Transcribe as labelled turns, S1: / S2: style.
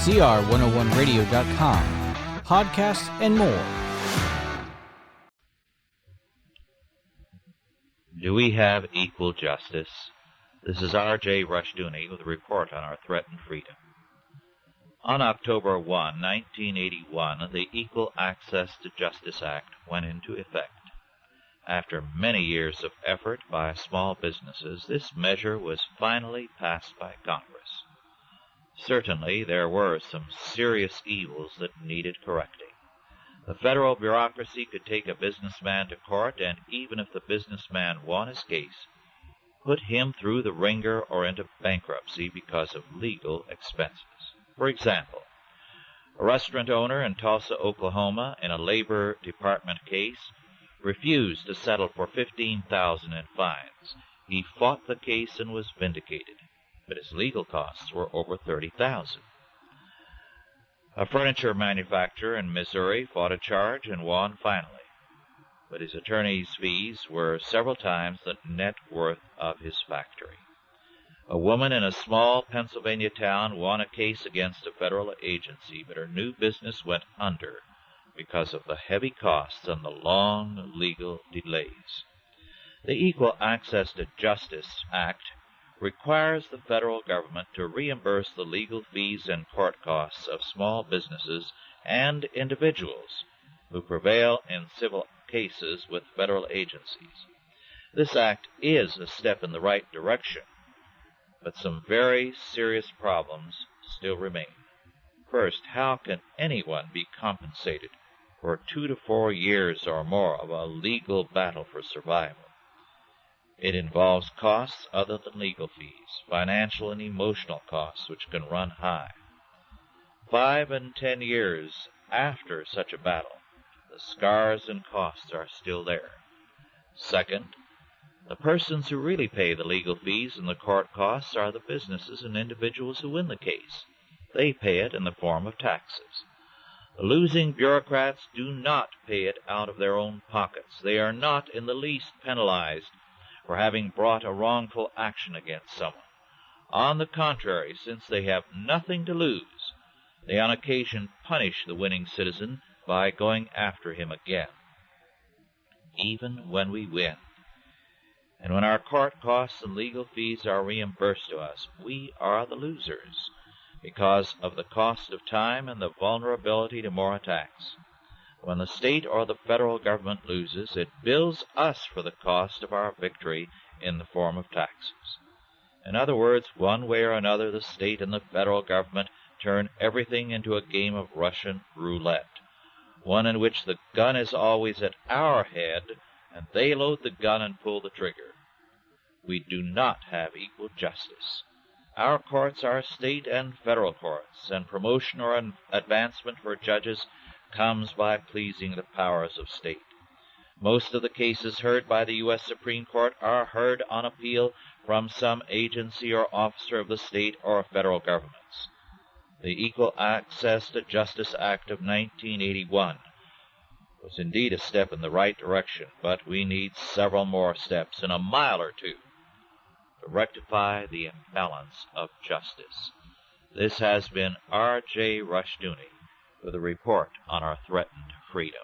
S1: CR101radio.com, podcasts, and more.
S2: Do we have equal justice? This is R.J. Rushdoony with a report on our threatened freedom. On October 1, 1981, the Equal Access to Justice Act went into effect. After many years of effort by small businesses, this measure was finally passed by Congress. Certainly, there were some serious evils that needed correcting. The federal bureaucracy could take a businessman to court, and even if the businessman won his case, put him through the ringer or into bankruptcy because of legal expenses. For example, a restaurant owner in Tulsa, Oklahoma, in a Labor Department case, refused to settle for $15,000 in fines. He fought the case and was vindicated, but his legal costs were over $30,000. A furniture manufacturer in Missouri fought a charge and won finally, but his attorney's fees were several times the net worth of his factory. A woman in a small Pennsylvania town won a case against a federal agency, but her new business went under because of the heavy costs and the long legal delays. The Equal Access to Justice Act requires the federal government to reimburse the legal fees and court costs of small businesses and individuals who prevail in civil cases with federal agencies. This act is a step in the right direction, but some very serious problems still remain. First, how can anyone be compensated for 2 to 4 years or more of a legal battle for survival? It involves costs other than legal fees, financial and emotional costs which can run high. 5 and 10 years after such a battle, the scars and costs are still there. Second, the persons who really pay the legal fees and the court costs are the businesses and individuals who win the case. They pay it in the form of taxes. The losing bureaucrats do not pay it out of their own pockets. They are not in the least penalized for having brought a wrongful action against someone. On the contrary, since they have nothing to lose, they on occasion punish the winning citizen by going after him again, even when we win. And when our court costs and legal fees are reimbursed to us, we are the losers because of the cost of time and the vulnerability to more attacks. When the state or the federal government loses, it bills us for the cost of our victory in the form of taxes. In other words, one way or another, the state and the federal government turn everything into a game of Russian roulette, one in which the gun is always at our head, and they load the gun and pull the trigger. We do not have equal justice. Our courts are state and federal courts, and promotion or advancement for judges comes by pleasing the powers of state. Most of the cases heard by the U.S. Supreme Court are heard on appeal from some agency or officer of the state or federal governments. The Equal Access to Justice Act of 1981 was indeed a step in the right direction, but we need several more steps and a mile or two to rectify the imbalance of justice. This has been R.J. Rushdoony with a report on our threatened freedom.